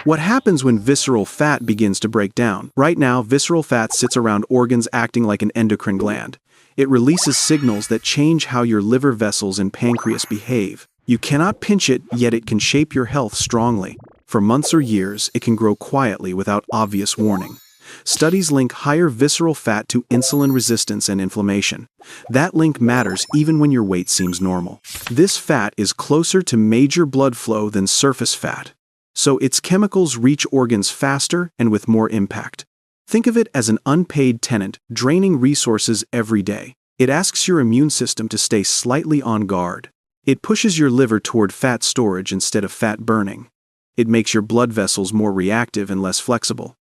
What happens when visceral fat begins to break down? Right now, visceral fat sits around organs acting like an endocrine gland. It releases signals that change how your liver vessels and pancreas behave. You cannot pinch it, yet it can shape your health strongly. For months or years, it can grow quietly without obvious warning. Studies link higher visceral fat to insulin resistance and inflammation. That link matters even when your weight seems normal. This fat is closer to major blood flow than surface fat, so its chemicals reach organs faster and with more impact. Think of it as an unpaid tenant draining resources every day. It asks your immune system to stay slightly on guard. It pushes your liver toward fat storage instead of fat burning. It makes your blood vessels more reactive and less flexible.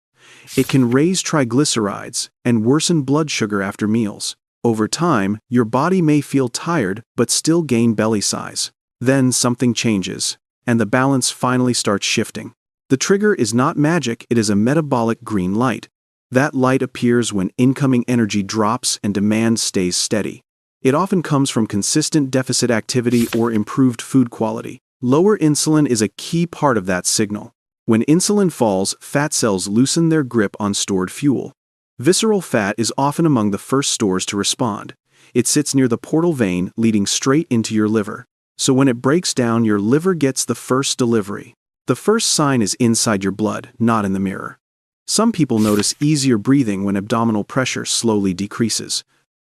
It can raise triglycerides and worsen blood sugar after meals. Over time, your body may feel tired but still gain belly size. Then something changes, and the balance finally starts shifting. The trigger is not magic, it is a metabolic green light. That light appears when incoming energy drops and demand stays steady. It often comes from consistent deficit activity or improved food quality. Lower insulin is a key part of that signal. When insulin falls, fat cells loosen their grip on stored fuel. Visceral fat is often among the first stores to respond. It sits near the portal vein leading straight into your liver. So when it breaks down, your liver gets the first delivery. The first sign is inside your blood, not in the mirror. Some people notice easier breathing when abdominal pressure slowly decreases.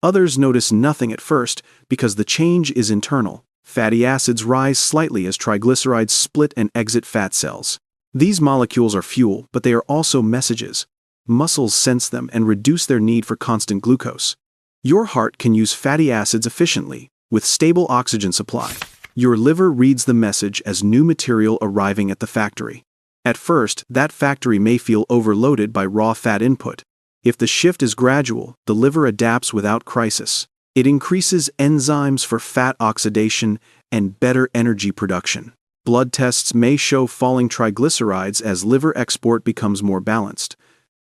Others notice nothing at first because the change is internal. Fatty acids rise slightly as triglycerides split and exit fat cells. These molecules are fuel, but they are also messages. Muscles sense them and reduce their need for constant glucose. Your heart can use fatty acids efficiently, with stable oxygen supply. Your liver reads the message as new material arriving at the factory. At first, that factory may feel overloaded by raw fat input. If the shift is gradual, the liver adapts without crisis. It increases enzymes for fat oxidation and better energy production. Blood tests may show falling triglycerides as liver export becomes more balanced.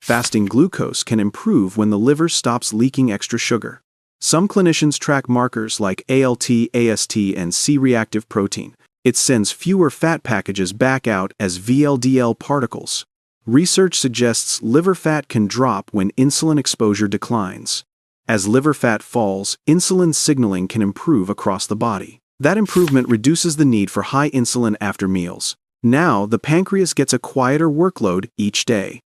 Fasting glucose can improve when the liver stops leaking extra sugar. Some clinicians track markers like ALT, AST, and C-reactive protein. It sends fewer fat packages back out as VLDL particles. Research suggests liver fat can drop when insulin exposure declines. As liver fat falls, insulin signaling can improve across the body. That improvement reduces the need for high insulin after meals. Now, the pancreas gets a quieter workload each day.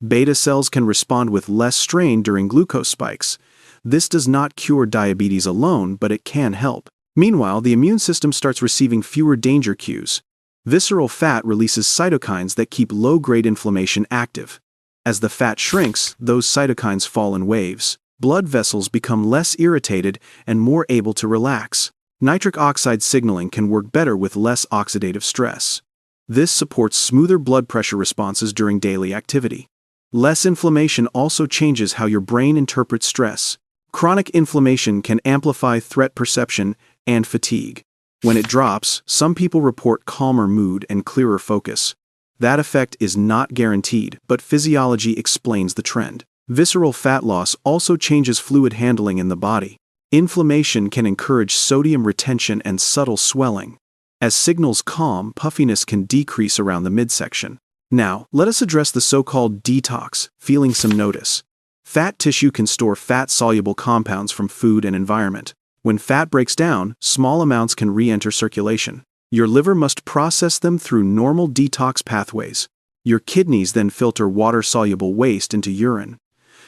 Beta cells can respond with less strain during glucose spikes. This does not cure diabetes alone, but it can help. Meanwhile, the immune system starts receiving fewer danger cues. Visceral fat releases cytokines that keep low-grade inflammation active. As the fat shrinks, those cytokines fall in waves. Blood vessels become less irritated and more able to relax. Nitric oxide signaling can work better with less oxidative stress. This supports smoother blood pressure responses during daily activity. Less inflammation also changes how your brain interprets stress. Chronic inflammation can amplify threat perception and fatigue. When it drops, some people report calmer mood and clearer focus. That effect is not guaranteed, but physiology explains the trend. Visceral fat loss also changes fluid handling in the body. Inflammation can encourage sodium retention and subtle swelling. As signals calm, puffiness can decrease around the midsection. Now, let us address the so-called detox, feeling some notice. Fat tissue can store fat-soluble compounds from food and environment. When fat breaks down, small amounts can re-enter circulation. Your liver must process them through normal detox pathways. Your kidneys then filter water-soluble waste into urine.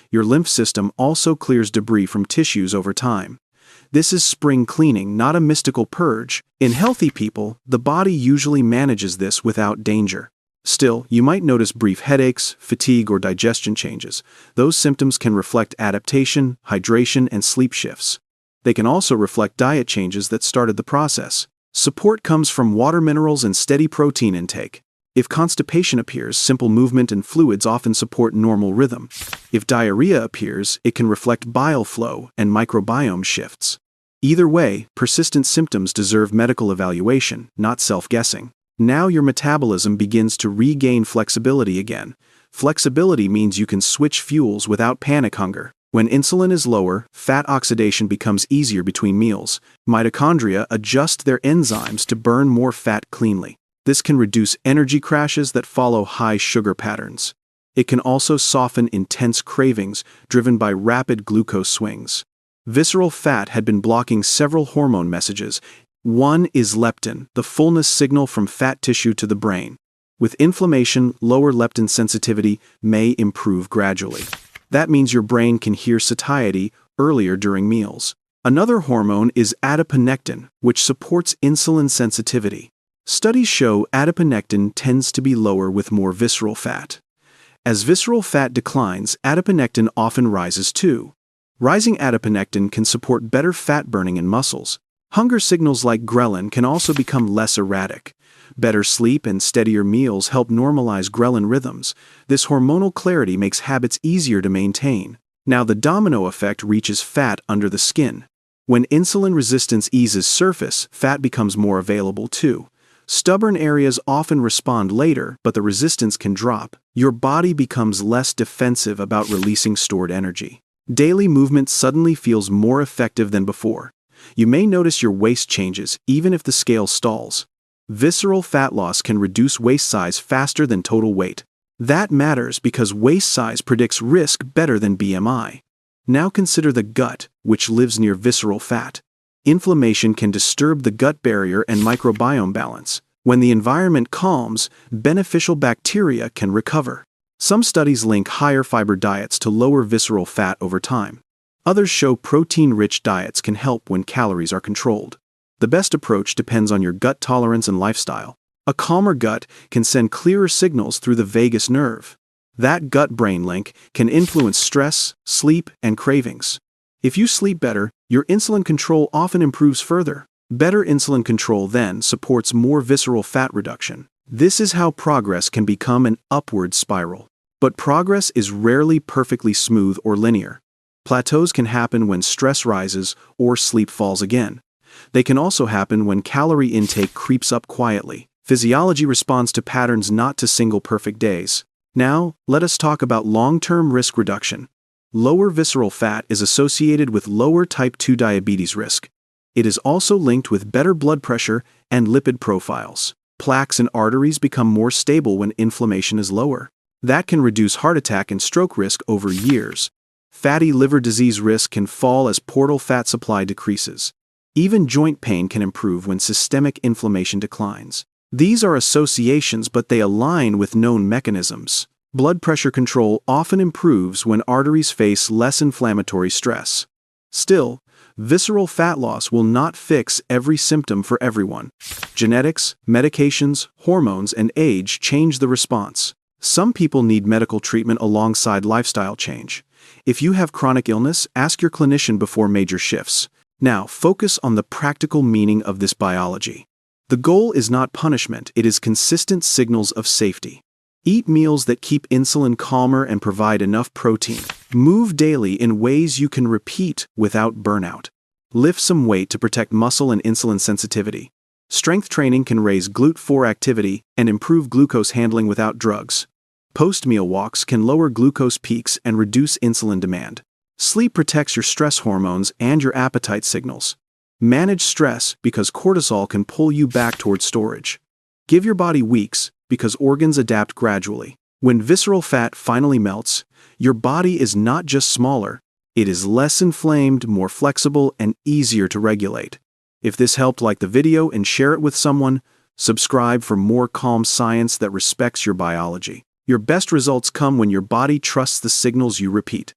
Your lymph system also clears debris from tissues over time. This is spring cleaning, not a mystical purge. In healthy people, the body usually manages this without danger. Still, you might notice brief headaches, fatigue, or digestion changes. Those symptoms can reflect adaptation, hydration, and sleep shifts. They can also reflect diet changes that started the process. Support comes from water minerals and steady protein intake. If constipation appears, simple movement and fluids often support normal rhythm. If diarrhea appears, it can reflect bile flow and microbiome shifts. Either way, persistent symptoms deserve medical evaluation, not self-guessing. Now your metabolism begins to regain flexibility again. Flexibility means you can switch fuels without panic hunger. When insulin is lower, fat oxidation becomes easier between meals. Mitochondria adjust their enzymes to burn more fat cleanly. This can reduce energy crashes that follow high sugar patterns. It can also soften intense cravings driven by rapid glucose swings. Visceral fat had been blocking several hormone messages. One is leptin, the fullness signal from fat tissue to the brain. With inflammation, lower leptin sensitivity may improve gradually. That means your brain can hear satiety earlier during meals. Another hormone is adiponectin, which supports insulin sensitivity. Studies show adiponectin tends to be lower with more visceral fat. As visceral fat declines, adiponectin often rises too. Rising adiponectin can support better fat burning in muscles. Hunger signals like ghrelin can also become less erratic. Better sleep and steadier meals help normalize ghrelin rhythms. This hormonal clarity makes habits easier to maintain. Now the domino effect reaches fat under the skin. When insulin resistance eases surface, fat becomes more available too. Stubborn areas often respond later, but the resistance can drop. Your body becomes less defensive about releasing stored energy. Daily movement suddenly feels more effective than before. You may notice your waist changes, even if the scale stalls. Visceral fat loss can reduce waist size faster than total weight. That matters because waist size predicts risk better than BMI. Now consider the gut, which lives near visceral fat. Inflammation can disturb the gut barrier and microbiome balance. When the environment calms, beneficial bacteria can recover. Some studies link higher fiber diets to lower visceral fat over time. Others show protein-rich diets can help when calories are controlled. The best approach depends on your gut tolerance and lifestyle. A calmer gut can send clearer signals through the vagus nerve. That gut-brain link can influence stress, sleep, and cravings. If you sleep better, your insulin control often improves further. Better insulin control then supports more visceral fat reduction. This is how progress can become an upward spiral. But progress is rarely perfectly smooth or linear. Plateaus can happen when stress rises or sleep falls again. They can also happen when calorie intake creeps up quietly. Physiology responds to patterns, not to single perfect days. Now, let us talk about long-term risk reduction. Lower visceral fat is associated with lower type 2 diabetes risk. It is also linked with better blood pressure and lipid profiles. Plaques in arteries become more stable when inflammation is lower. That can reduce heart attack and stroke risk over years. Fatty liver disease risk can fall as portal fat supply decreases. Even joint pain can improve when systemic inflammation declines. These are associations, but they align with known mechanisms. Blood pressure control often improves when arteries face less inflammatory stress. Still, visceral fat loss will not fix every symptom for everyone. Genetics, medications, hormones, and age change the response. Some people need medical treatment alongside lifestyle change. If you have chronic illness, ask your clinician before major shifts. Now, focus on the practical meaning of this biology. The goal is not punishment, it is consistent signals of safety. Eat meals that keep insulin calmer and provide enough protein. Move daily in ways you can repeat without burnout. Lift some weight to protect muscle and insulin sensitivity. Strength training can raise GLUT4 activity and improve glucose handling without drugs. Post-meal walks can lower glucose peaks and reduce insulin demand. Sleep protects your stress hormones and your appetite signals. Manage stress because cortisol can pull you back toward storage. Give your body weeks because organs adapt gradually. When visceral fat finally melts, your body is not just smaller, it is less inflamed, more flexible, and easier to regulate. If this helped, like the video and share it with someone. Subscribe for more calm science that respects your biology. Your best results come when your body trusts the signals you repeat.